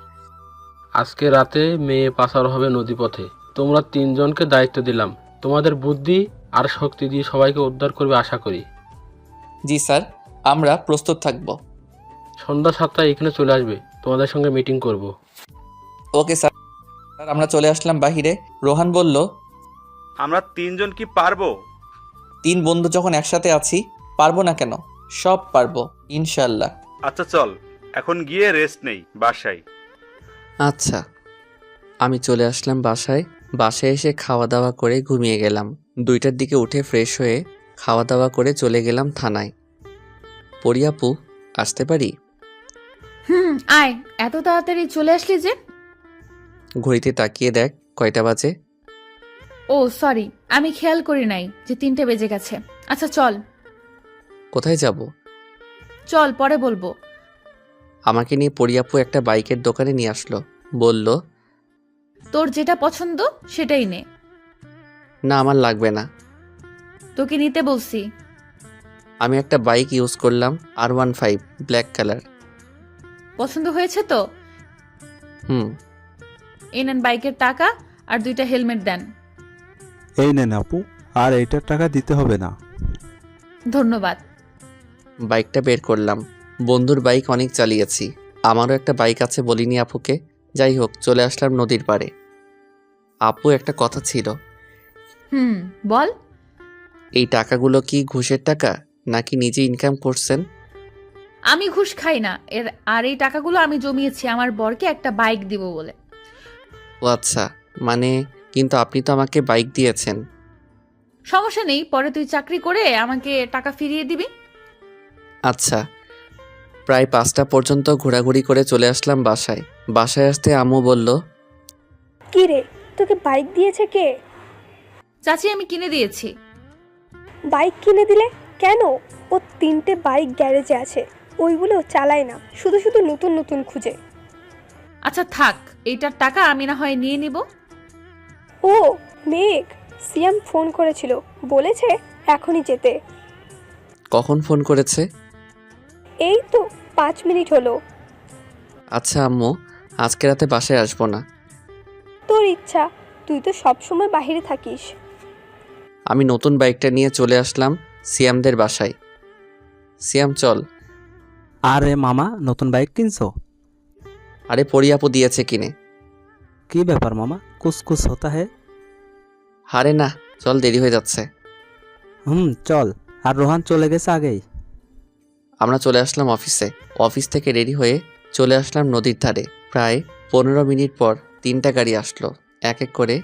S9: আজকে রাতে মেয়ে পাচার হবে নদীপথে। তোমরা 3জনকে দায়িত্ব দিলাম। তোমাদের বুদ্ধি আর শক্তি দিয়ে সবাইকে উদ্ধার করবে আশা করি।
S1: জি স্যার, আমরা প্রস্তুত থাকব।
S9: সন্ধ্যা 7টায় এখানে চলে আসবে, তোমাদের সঙ্গে মিটিং করব।
S1: Okay sir. আমরা চলে আসলাম বাহিরে। রোহান বলল,
S7: আমরা 3জন কি পারবো?
S1: 3 বন্ধু যখন একসাথে আছি, পারবো না কেন? সব পারবো ইনশাল্লাহ।
S7: আচ্ছা চল, এখন গিয়ে রেস্ট নেই বাসায়।
S1: আচ্ছা। আমি চলে আসলাম বাসায়। বাসায় এসে খাওয়া দাওয়া করে ঘুমিয়ে গেলাম। 2টার দিকে উঠে ফ্রেশ হয়ে খাওয়া দাওয়া করে চলে গেলাম থানায়। পরিয়াপু, আসতে পারি?
S2: আয়, এত তাড়াতাড়ি চলে আসলি যে?
S1: ঘড়িতে তাকিয়ে দেখ কয়টা বাজে।
S2: ও সরি, আমি খেয়াল করি নাই যে 3টে বেজে গেছে। আচ্ছা চল।
S1: কোথায় যাব?
S2: চল, পরে বলবো।
S1: আমাকে নিয়ে পরিয়াপু একটা বাইকের দোকানে নিয়ে আসলো। বলল,
S2: তোর যেটা পছন্দ সেটাই নে।
S1: না আমার লাগবে না।
S2: তোকে নিতে বলছি।
S1: আমি একটা বাইক ইউজ করলাম, R15 ব্ল্যাক কালার।
S2: পছন্দ হয়েছে তো?
S1: হুম।
S2: এই নেন বাইকের টাকা আর 2টা হেলমেট দেন।
S10: এই নেন আপু, আর এইটার টাকা দিতে হবে না।
S2: ধন্যবাদ।
S1: বাইকটা বের করলাম। বন্ধুর বাইক অনেক চালিয়েছি। আমারও একটা বাইক আছে, বলিনি আপুকে। যাই হোক, চলে আসলাম নদীর পাড়ে। আপু, একটা কথা ছিল।
S2: বল।
S1: এই টাকাগুলো কি ঘুষের টাকা নাকি নিজে ইনকাম করছেন?
S2: আমি ঘুষ খাই না। আর এই টাকাগুলো আমি জমিয়েছি আমার বরকে একটা বাইক দিব বলে।
S1: ও আচ্ছা, মানে কিন্তু আপনি তো আমাকে বাইক দিয়েছেন।
S2: সমস্যা নেই, পরে তুই চাকরি করে আমাকে টাকা ফিরিয়ে দিবি।
S1: আচ্ছা। প্রায় 5টা পর্যন্ত ঘোরাঘুরি করে চলে আসলাম বাসায়। বাসায় আসতে আম্মু বলল,
S4: কি রে, তোকে বাইক দিয়েছে কে?
S2: চাচি, আমি কিনে দিয়েছি।
S4: বাইক কিনে দিলে কেন? ও 3টে বাইক গ্যারেজে আছে, ওইগুলো চালায় না, শুধু শুধু নতুন নতুন খুঁজে।
S2: আচ্ছা থাক, এইটার টাকা আমি না হয় নিয়ে নিব।
S4: ও মেঘ, সিয়াম ফোন করেছিল, বলেছে এখনই যেতে।
S1: কখন ফোন করেছে?
S4: এই তো 5 মিনিট হলো।
S1: আচ্ছা আম্মু, আজকে রাতে বাসায় আসবো না।
S4: তোর ইচ্ছা, তুই তো সবসময় বাইরে থাকিস।
S1: আমি নতুন বাইকটা নিয়ে চলে আসলাম সিয়ামদের বাসায়। সিয়াম চল।
S10: আরে মামা, নতুন বাইক কিনছো?
S1: আরে পরিয়াপু দিয়েছে কিনে।
S10: কি ব্যাপার মামা, কুসকুস হতা হে?
S1: আরে না, চল, দেরি হয়ে যাচ্ছে।
S10: চল। আর রোহান চলে গেছে আগেই?
S1: আমরা চলে আসলাম অফিসে। অফিস থেকে রেডি হয়ে চলে আসলাম নদীর ধারে। প্রায় 15 মিনিট পর 3টা গাড়ি আসলো। এক এক করে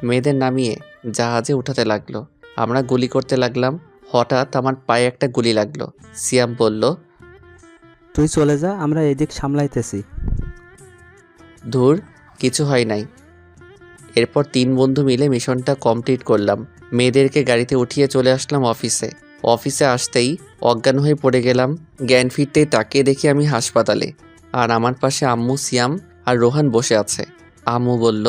S1: মেয়েদের নামিয়ে জাহাজে উঠাতে লাগলো। আমরা গুলি করতে লাগলাম। হঠাৎ আমার পায়ে একটা গুলি লাগলো। সিয়াম বলল,
S10: তুই চলে যা, আমরা এদিক সামলাইতেছি।
S1: ধুর, কিছু হয় নাই। এরপর 3 বন্ধু মিলে মিশনটা কমপ্লিট করলাম। মেয়েদেরকে গাড়িতে উঠিয়ে চলে আসলাম অফিসে। অফিসে আসতেই অজ্ঞান হয়ে পড়ে গেলাম। জ্ঞান ফিরতেই তাকিয়ে দেখি আমি হাসপাতালে, আর আমার পাশে আম্মু, সিয়াম আর রোহান বসে আছে। আম্মু বলল,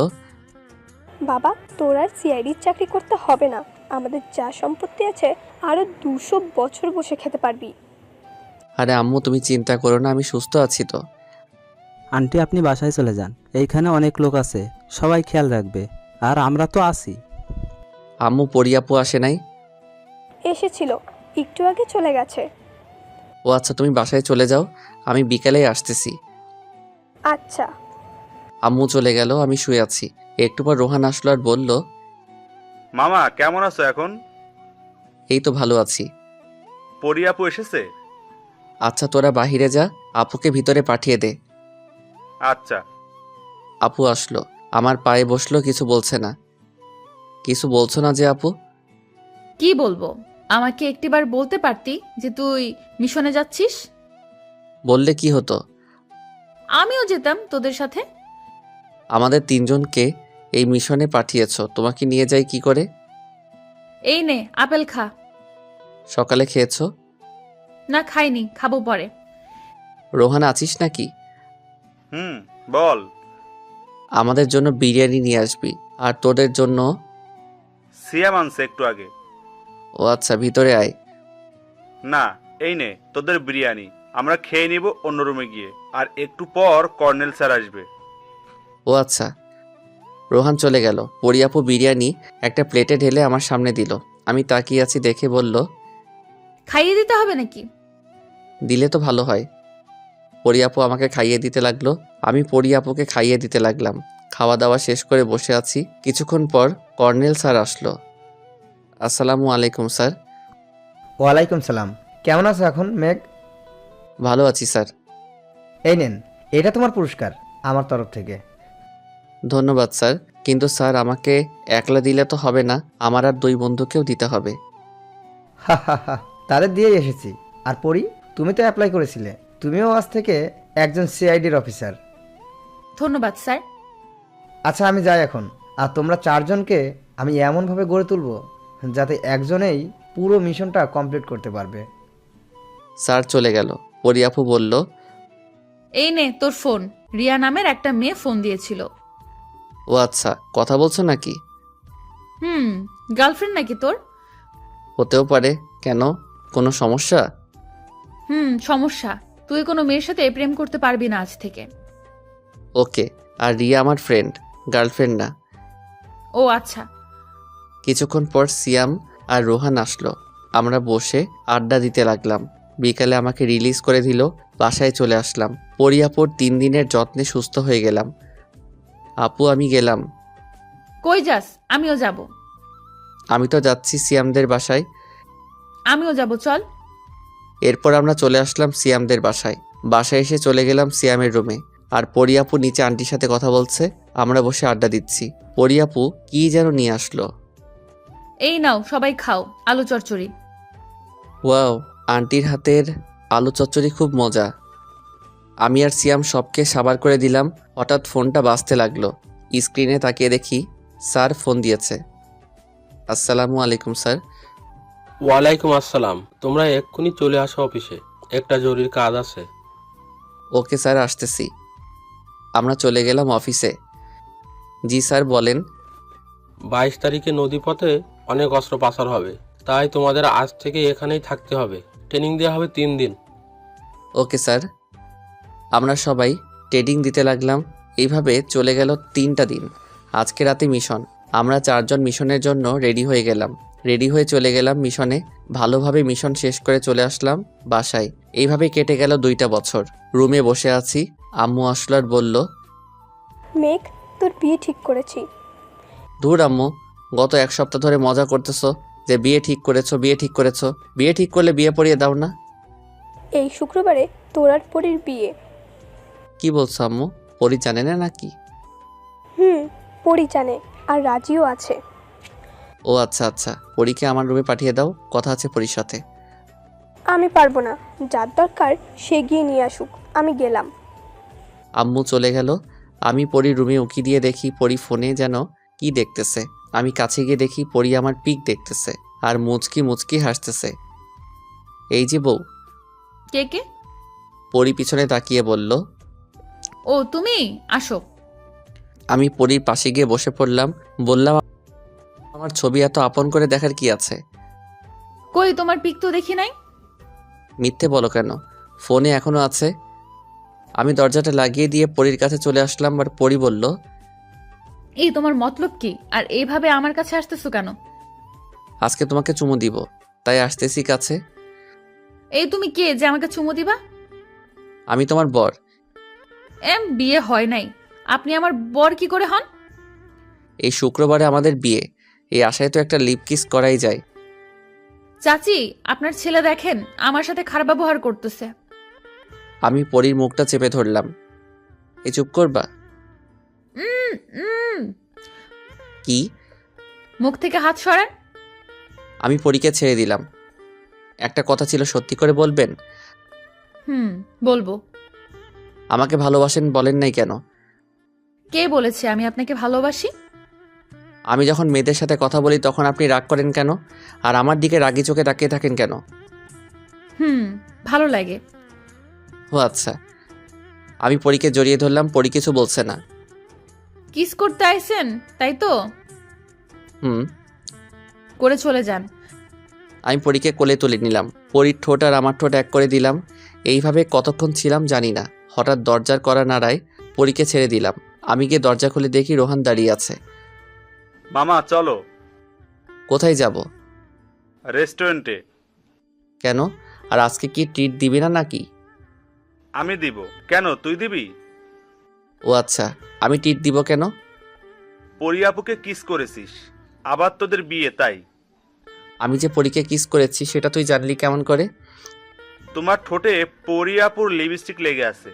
S4: বাবা, তোর আর সিআইডির চাকরি করতে হবে না। আমাদের যা সম্পত্তি আছে আরো 200 বছর বসে খেতে পারবি।
S1: আরে আম্মু, তুমি চিন্তা করো না, আমি সুস্থ আছি তো।
S10: আন্টি, আপনি বাসায় চলে যান, এইখানে অনেক লোক আছে, সবাই খেয়াল রাখবে, আর আমরা তো আছি।
S1: আম্মু, পরিয়াপু আসে নাই?
S4: এসেছিল, একটু আগে চলে গেছে।
S1: ও আচ্ছা, তুমি বাসায় চলে যাও, আমি বিকালেই আসতেছি।
S4: আচ্ছা।
S1: আম্মু চলে গেল, আমি শুয়ে আছি। একটু পর রোহান আসলো আর বলল,
S7: মামা কেমন আছো এখন?
S1: এই তো ভালো আছি।
S7: পরি আপু এসেছে?
S1: আচ্ছা, তোরা বাহিরে যা, আপুকে ভিতরে পাঠিয়ে দে।
S7: আচ্ছা।
S1: আপু আসলো, আমার পায়ে বসলো, কিছু বলছে না। কিছু বলছো না যে আপু?
S2: কি বলবো? আমাকে একটিবার বলতে পারতি যে তুই মিশনে যাচ্ছিস?
S1: বললে কি হতো?
S2: আমিও যেতাম তোদের সাথে।
S1: আমাদের 3 জনকে এই মিশনে পাঠিয়েছো, তোমাকে নিয়ে যাই কি করে?
S2: এই নে আপেল খা।
S1: সকালে খেয়েছো?
S2: না, খাইনি, খাবো পরে।
S1: রোহান আছিস নাকি?
S7: বল।
S1: আমাদের জন্য বিরিয়ানি নিয়ে আসবি, আর তোদের জন্য।
S7: সিয়াম আনছে একটু আগে।
S1: ও আচ্ছা, ভিতরে আয়।
S7: না, এই নে তোদের বিরিয়ানি, আমরা খেয়ে নিব অন্য রুমে গিয়ে, আর একটু পর কর্নেল স্যার আসবে।
S1: ও আচ্ছা। রোহান চলে গেল। পরিয়াপু বিরিয়ানি একটা প্লেটে ঢেলে আমার সামনে দিল। আমি তাকিয়ে আছি দেখে বলল,
S2: খাইয়ে দিতে হবে নাকি?
S1: দিলে তো ভালো হয়। পরিয়াপু আমাকে খাইয়ে দিতে লাগলো, আমি পরিয়াপুকে খাইয়ে দিতে লাগলাম। খাওয়া দাওয়া শেষ করে বসে আছি। কিছুক্ষণ পর কর্নেল স্যার আসলো। আসসালামু আলাইকুম স্যার।
S3: ওয়ালাইকুম সালাম। কেমন আছো এখন মেঘ?
S1: ভালো আছি স্যার।
S3: এই নেন, এটা তোমার পুরস্কার আমার তরফ থেকে।
S1: ধন্যবাদ স্যার, কিন্তু স্যার আমাকে একলা দিলে তো হবে না, আমার আর 2 বন্ধুকেও দিতে হবে।
S3: হা হা হা, তাদের দিয়েই এসেছি। আর পরি, তুমি তো অ্যাপ্লাই করেছিলে, তুমিও আজ থেকে একজন সিআইডির অফিসার।
S2: ধন্যবাদ স্যার।
S3: আচ্ছা, আমি যাই এখন। আর তোমরা 4 জনকে আমি এমনভাবে গড়ে তুলবো যাতে একজনেই পুরো মিশনটা কমপ্লিট করতে পারবে।
S1: স্যার চলে গেল। পরিয়াপু বলল,
S2: এই নে তোর ফোন। রিয়া নামের একটা মেয়ে ফোন দিয়েছিল।
S1: ও আচ্ছা, কথা বলছো নাকি?
S2: গার্লফ্রেন্ড নাকি তোর?
S1: হতেও পারে, কেন? কোনো সমস্যা?
S2: সমস্যা। তুই কোনো মেয়ের সাথে প্রেম করতে পারবি না আজ থেকে।
S1: ওকে। আর রিয়া আমার ফ্রেন্ড, গার্লফ্রেন্ড না।
S2: ও আচ্ছা।
S1: কিছুক্ষণ পর সিয়াম আর রোহান আসলো। আমরা বসে আড্ডা দিতে লাগলাম। বিকালে আমাকে রিলিজ করে দিল। বাসায় চলে আসলাম। পরিয়াপুর 3 দিনের যত্নে সুস্থ হয়ে গেলাম। আপু, আমি গেলাম।
S2: কই যাস? আমিও যাব।
S1: আমি তো যাচ্ছি সিয়ামদের বাসায়।
S2: আমিও যাব, চল।
S1: এরপর আমরা চলে আসলাম সিয়ামদের বাসায়। বাসায় এসে চলে গেলাম সিয়ামের রুমে। আর পরিয়াপু নিচে আন্টির সাথে কথা বলছে, আমরা বসে আড্ডা দিচ্ছি। পরিয়াপু কি যেন নিয়ে আসলো।
S2: এই নাও, সবাই খাও, আলু চচ্চড়ি।
S1: ওয়াও, আন্টির হাতের আলু চচ্চড়ি খুব মজা। আমি আর সিয়াম সবকে সাবার করে দিলাম। হঠাৎ ফোনটা বাজতে লাগলো। স্ক্রিনে তাকিয়ে দেখি স্যার ফোন দিয়েছে। আসসালামু আলাইকুম স্যার।
S9: ওয়ালাইকুম আসসালাম। তোমরা এক্ষুনি চলে আসো অফিসে, একটা জরুরি কাজ আছে।
S1: ওকে স্যার, আসতেছি। আমরা চলে গেলাম অফিসে। জি স্যার, বলেন।
S9: 22 তারিখে নদীপথে অনেক অস্ত্র পাচার হবে, তাই তোমাদের আজ থেকে এখানেই থাকতে হবে। ট্রেনিং দেওয়া হবে 3 দিন।
S1: Okay sir. আমরা সবাই ট্রেডিং দিতে লাগলাম। এইভাবে চলে গেল 3টা দিন। আজকে রাতে মিশন। আমরা 4 জন মিশনের জন্য রেডি হয়ে গেলাম। রেডি হয়ে চলে গেলাম মিশনে। ভালোভাবে মিশন শেষ করে চলে আসলাম বাসায়। এইভাবে কেটে গেল 2টা বছর। রুমে বসে আছি। আম্মু আসলো আর বলল,
S4: মেঘ, তোর বিয়ে ঠিক করেছি।
S1: ধুর আম্মু, গত 1 সপ্তাহ ধরে মজা করতেছো যে বিয়ে ঠিক করেছো, বিয়ে ঠিক করেছো। বিয়ে ঠিক করলে বিয়ে পড়িয়ে দাও না।
S4: এই শুক্রবারে তোর আর পরীর বিয়ে।
S1: কি বলছো আম্মু? পরি জানে না নাকি?
S4: পরী জানে, আর রাজিও আছে।
S1: ও আচ্ছা আচ্ছা, পরীকে আমার রুমে পাঠিয়ে দাও, কথা আছে পরীর সাথে।
S4: আমি পারবো না, যার দরকার সে গিয়ে নিয়ে আসুক, আমি গেলাম।
S1: আম্মু চলে গেল। আমি পরীর রুমে উকি দিয়ে দেখি পরী ফোনে যেন কি দেখতেছে। আমি কাছে গিয়ে দেখি পরী আমার পিক দেখতেছে আর মুচকি মুচকি হাসতেছে। এই যে বউ।
S2: কে কে?
S1: পরী পিছনে তাকিয়ে বলল।
S2: ও তুমি, আসো।
S1: আমি পরীর পাশে গিয়ে বসে পড়লাম। বললাম, আমার ছবি এত আপন করে দেখার কি আছে?
S2: কই তোমার পিক তো দেখি নাই।
S1: মিথ্যে বলো কেন? ফোনে এখনো আছে। আমি দরজাটা লাগিয়ে দিয়ে পরীর কাছে চলে আসলাম আর পরী বলল,
S2: এই তোমার মতলব কি? আর এইভাবে আমার কাছে আসতেছো কেন?
S1: আজকে তোমাকে চুমু দিব, তাই আসতেছি কাছে।
S2: এই তুমি কে যে আমাকে চুমু দিবা?
S1: আমি তোমার বর।
S2: বিয়ে হয় নাই, আপনি আমার বর কি করে হন?
S1: এই শুক্রবারে আমাদের বিয়ে, এই আশায় তো একটা লিপ কিস করাই যায়।
S2: চাচি, আপনার ছেলে দেখেন আমার সাথে খারাপ ব্যবহার করতেছে।
S1: আমি পরীর মুখটা চেপে ধরলাম। এই চুপ করবা?
S2: উম, উম।
S1: কি?
S2: মুখ থেকে হাত সরান।
S1: আমি পরীকে ছেড়ে দিলাম। একটা কথা ছিল, সত্যি করে বলবেন?
S2: বলবো।
S1: আমাকে ভালোবাসেন বলেন নাই কেন?
S2: কে বলেছে আমি আপনাকে ভালোবাসি?
S1: আমি যখন মেয়েদের সাথে কথা বলি তখন আপনি রাগ করেন কেন? আর আমার দিকে রাগি চোখে তাকিয়ে থাকেন কেন?
S2: ভালো লাগে।
S1: ও আচ্ছা। আমি পরীকে জড়িয়ে ধরলাম। পরী কিছু বলছে না।
S2: কিস করতে আইছেন তাই তো?
S1: হুম।
S2: করে চলে যান।
S1: আমি পরীকে কোলে তুলে নিলাম। পরীর ঠোঁট আর আমার ঠোঁট এক করে দিলাম। এইভাবে কতক্ষণ ছিলাম জানি না। হঠাৎ দরজার কড়া নাড়ায়, পরীকে ছেড়ে দিলাম। আমি গিয়ে দরজা খুলে দেখি রোহান দাঁড়িয়ে আছে।
S7: মামা চলো।
S1: কোথায় যাব?
S7: রেস্টুরেন্টে।
S1: কেন? আর আজকে কি ট্রিট দিবি না নাকি?
S7: আমি দিব কেন, তুই দিবি?
S1: ও আচ্ছা, আমি ট্রিট দিব কেন?
S7: পরী আপুকে কিস করেছিস, আবার তোদের বিয়ে, তাই।
S1: আমি যে পরীকে কিস করেছি সেটা তুই জানলি কেমন করে?
S7: তোমার ঠোঁটে পরী আপুর লিপস্টিক লেগে আছে।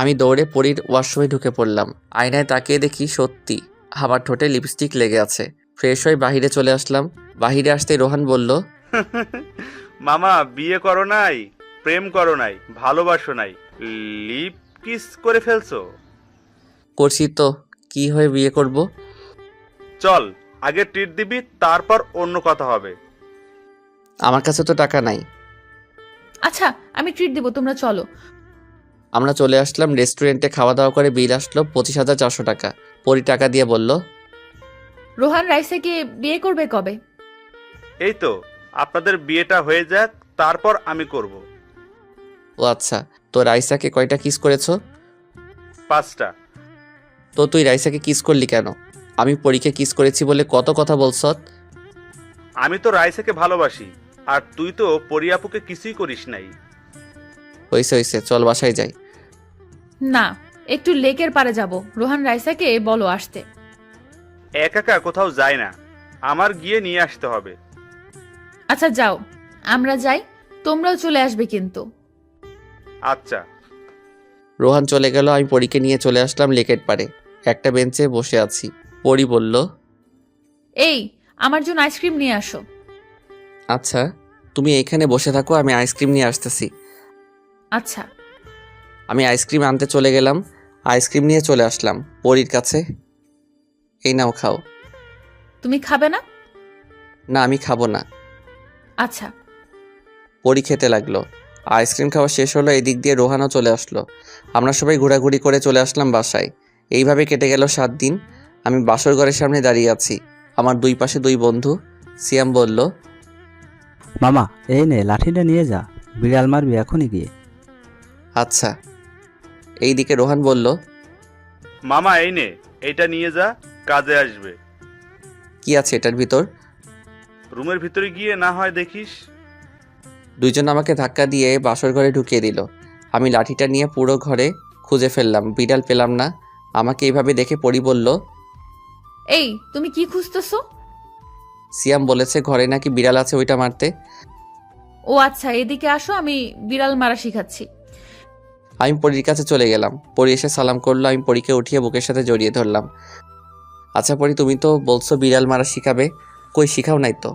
S1: আমি দৌড়ে পরীর ওয়াশরুমে ঢুকে পড়লাম। আয়নায় তাকিয়ে দেখি সত্যি আমার ঠোঁটে লিপস্টিক লেগে আছে। ফ্রেশ হয়ে বাহিরে চলে আসলাম। বাহিরে আসতে রোহান বলল,
S7: মামা বিয়ে করো নাই, প্রেম করো নাই, ভালোবাসো নাই, লিপ কিস করে ফেলছো।
S1: করছি তো, কি হয়ে বিয়ে করব?
S7: চল আগে ট্রিট দিবি, তারপর অন্য কথা হবে।
S1: আমার কাছে তো টাকা নাই।
S2: আচ্ছা আমি ট্রিট দিব, তোমরা চলো।
S1: আমরা চলে আসলাম রেস্টুরেন্টে। খাওয়া দাওয়া করে বিল আসলো 25,400 টাকা। পরী টাকা দিয়ে বলল,
S2: রোহান রাইসাকে বিয়ে করবে কবে?
S7: এই তো আপনাদের বিয়েটা হয়ে যাক, তারপর আমি করব।
S1: ও আচ্ছা। তো রাইসাকে কয়টা কিস করেছো?
S7: 5টা।
S1: তো তুই রাইসাকে কিস করলি কেন? আমি পরীকে কিস করেছি বলে কত কথা বলছ।
S7: আমি তো রাইসাকে ভালোবাসি, আর তুই তো পরী আপুকে কিছুই করিস নাই।
S1: হইছে হইছে, চল বাসায় যাই।
S2: না, একটু লেকের পারে যাব। রোহান রাইসাকে বলো আসতে।
S7: একা একা কোথাও যায় না, আমার গিয়ে নিয়ে আসতে হবে।
S2: আচ্ছা যাও, আমরা যাই, তোমরাও চলে আসবে কিন্তু।
S7: আচ্ছা।
S1: রোহান চলে গেল। আমি পরীকে নিয়ে চলে আসলাম লেকের পারে। একটা বেঞ্চে বসে আছি। পরী বলল,
S2: এই আমার জন্য আইসক্রিম নিয়ে আসো।
S1: আচ্ছা, তুমি এখানে বসে থাকো, আমি আইসক্রিম নিয়ে আসতেছি।
S2: আচ্ছা।
S1: আমি আইসক্রিম আনতে চলে গেলাম। আইসক্রিম নিয়ে চলে আসলাম পরীর কাছে। এই নাও, খাও।
S2: তুমি খাবে না?
S1: না, আমি খাবো না।
S2: আচ্ছা।
S1: পরী খেতে লাগলো। আইসক্রিম খাওয়া শেষ হলো। এদিক দিয়ে রোহানও চলে আসলো। আমরা সবাই ঘোরাঘুরি করে চলে আসলাম বাসায়। এইভাবে কেটে গেল 7 দিন। আমি বাসর ঘরের সামনে দাঁড়িয়ে আছি। আমার দুই পাশে 2 বন্ধু। সিয়াম বলল,
S10: মামা এই নে লাঠিটা নিয়ে যা, বিড়াল মারবি এখনই গিয়ে।
S1: আচ্ছা। এইদিকে রোহান বলল,
S7: মামা এই নে, এইটা নিয়ে যা, কাজে আসবে।
S1: কি আছে এটার ভিতর?
S7: রুমের ভিতরে গিয়ে না হয় দেখিস।
S1: দুইজন আমাকে ধাক্কা দিয়ে বাসর ঘরে ঢুকিয়ে দিল। আমি লাঠিটা নিয়ে পুরো ঘরে খুঁজে ফেললাম, বিড়াল পেলাম না। আমাকে এইভাবে দেখে পরী বলল,
S2: এই তুমি কি খুঁজতেছো?
S1: সিয়াম বলেছে ঘরে নাকি বিড়াল আছে, ওইটা মারতে।
S2: ও আচ্ছা, এদিকে আসো, আমি বিড়াল মারা শিখাচ্ছি।
S1: আমি পরীর কাছে চলে গেলাম। পরী এসে সালাম করলো। আমি পরীকে উঠিয়ে বুকের সাথে জড়িয়ে ধরলাম। আচ্ছা পরী, তুমি তো বলছো বিড়াল মারা শিখাবে, কই শিখাও নাই তো?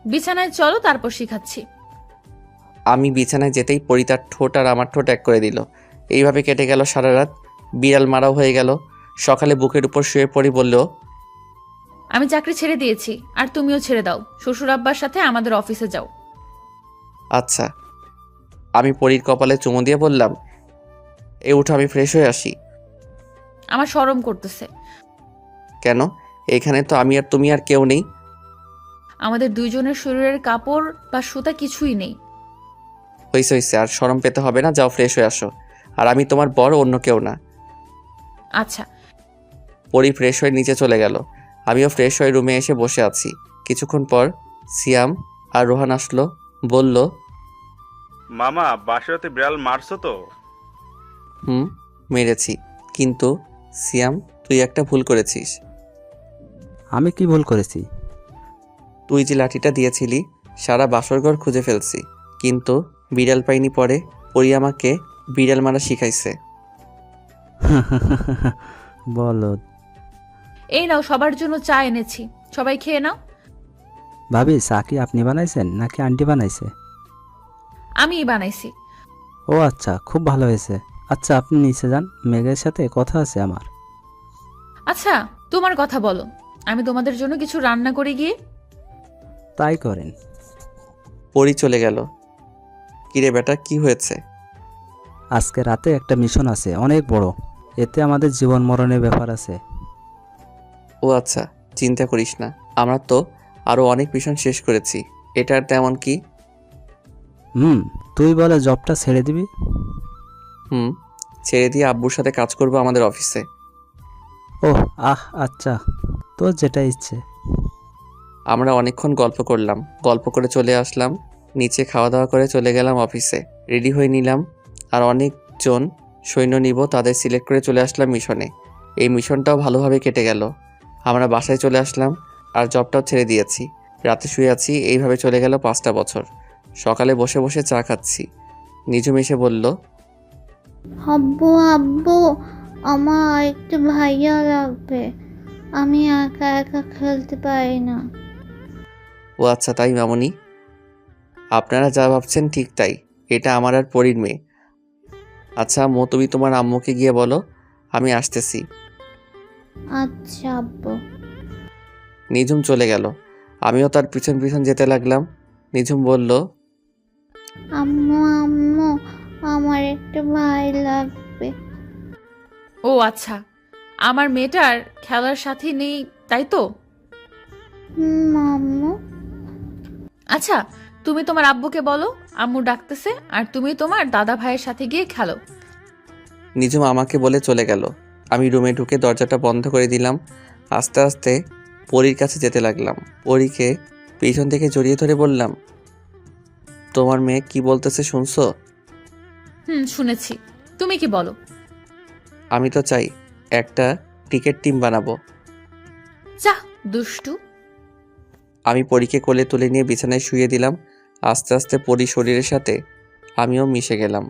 S2: বিছানায় চলো, তারপর শিখাচ্ছি।
S1: আমি বিছানায় যেতেই পরী তার ঠোঁট আর আমার ঠোঁট এক করে দিল। এইভাবে কেটে গেল সারা রাত। বিড়াল মারাও হয়ে গেল। সকালে বুকের উপর শুয়ে পড়ি বলল,
S2: আমি চাকরি ছেড়ে দিয়েছি, আর তুমিও ছেড়ে দাও। শ্বশুর আব্বার সাথে আমাদের অফিসে যাও।
S1: আচ্ছা। আমি পরীর কপালে চুমু দিয়ে বললাম, এ উঠো, আমি ফ্রেশ হয়ে আসি।
S2: আমার শরম করতেছে।
S1: কেন? এখানে তো আমি আর তুমি আর কেউ নেই।
S2: আমাদের দুইজনের শরীরের কাপড় বা সুতা কিছুই নেই।
S1: হইছে হইছে, আর শরম পেতে হবে না, যাও ফ্রেশ হয়ে আসো। আর আমি তোমার বড়, অন্য কেউ না।
S2: আচ্ছা।
S1: পরী ফ্রেশ হয়ে নিচে চলে গেল। আমিও ফ্রেশ হয়ে রুমে এসে বসে আছি। কিছুক্ষণ পর সিয়াম আর রোহান আসলো। বলল,
S7: মামা বাসাতে বিড়াল মারছো তো?
S1: মেরেছি, কিন্তু সিয়াম তুই একটা ভুল করেছিস।
S10: আমি কি ভুল করেছি?
S1: তুই যে লাঠিটা দিয়েছিলি, সারা বাসরঘর খুঁজে ফেলছি, কিন্তু বিড়াল পাইনি। পরে পরী আমাকে বিড়াল মারা শিখাইছে।
S10: বলো।
S2: এই নাও, সবার জন্য চা এনেছি, সবাই খেয়ে নাও।
S10: ভাবি, চা কি আপনি বানাইছেন নাকি আন্টি বানাইছে?
S2: আমিই বানাইছি।
S10: ও আচ্ছা, খুব ভালো হয়েছে। আচ্ছা আপনি নিচে যান, মেঘের সাথে কথা আছে আমার।
S2: আচ্ছা, তোমার কথা বলো, আমি তোমাদের জন্য কিছু রান্না করে গিয়ে।
S10: তাই করেন।
S1: পরী চলে গেল। কিরে বেটা, কি হয়েছে?
S10: আজকে রাতে একটা মিশন আছে, অনেক বড়। এতে আমাদের জীবন মরণের ব্যাপার আছে।
S1: ও আচ্ছা, চিন্তা করিস না, আমরা তো আরও অনেক মিশন শেষ করেছি। এটার তেমন কি?
S10: তুই বলে জবটা ছেড়ে দিবি?
S1: ছেড়ে দিয়ে আব্বুর সাথে কাজ করবো আমাদের অফিসে।
S10: ওহ আচ্ছা, তোর যেটা ইচ্ছে।
S1: আমরা অনেকক্ষণ গল্প করলাম, গল্প করে চলে আসলাম নিচে। খাওয়া দাওয়া করে চলে গেলাম অফিসে। রেডি হয়ে নিলাম, আর অনেকজন সৈন্য নিব, তাদের সিলেক্ট করে চলে আসলাম মিশনে। এই মিশনটাও ভালোভাবে কেটে গেল। আমরা বাসায় চলে আসলাম, আর জবটাও ছেড়ে দিয়েছি। রাতে শুয়ে আছি। এইভাবে চলে গেল 5টা বছর। সকালে বসে বসে চা খাচ্ছি। নিজুম এসে বলল,
S6: আব্বু আব্বু, আমার একটু ভাইয়া লাগবে, আমি একা একা খেলতে পারি না।
S1: ও আচ্ছা তাই মামুনি, আপনারা যা ভাবছেন ঠিক তাই। এটা আমার আর পরীর মেয়ে। আচ্ছা আম্মু, তুমি তোমার আম্মুকে গিয়ে বলো আমি আসতেছি।
S6: আচ্ছা আব্বু।
S1: নিঝুম চলে গেল। আমিও তার পিছন পিছন যেতে লাগলাম। নিঝুম বলল,
S6: আম্মু আম্মু, আমার একটা ভাই লাগবে।
S2: ও আচ্ছা, আমার মেয়েটার খেলার সাথী নেই, তাই তো?
S6: আম্মু।
S2: আচ্ছা, তুমি তোমার আব্বুকে বলো আম্মু ডাকতেছে, আর তুমি তোমার দাদা ভাইয়ের সাথে গিয়ে খেলো।
S1: নিঝুম আমাকে বলে চলে গেল। আমি রুমে ঢুকে দরজাটা বন্ধ করে দিলাম। আস্তে আস্তে পরীর কাছে যেতে লাগলাম। পরীকে পিছন থেকে জড়িয়ে ধরে বললাম, তোমার মেয়ে কি বলতেছে শুনছো?
S2: শুনেছি। তুমি কি বলো?
S1: আমি তো চাই একটা ক্রিকেট টিম বানাবো।
S2: যা দুষ্টু।
S1: আমি পরীকে কোলে তুলে নিয়ে বিছানায় শুয়ে দিলাম। আস্তে আস্তে পরী শরীরের সাথে আমিও মিশে গেলাম।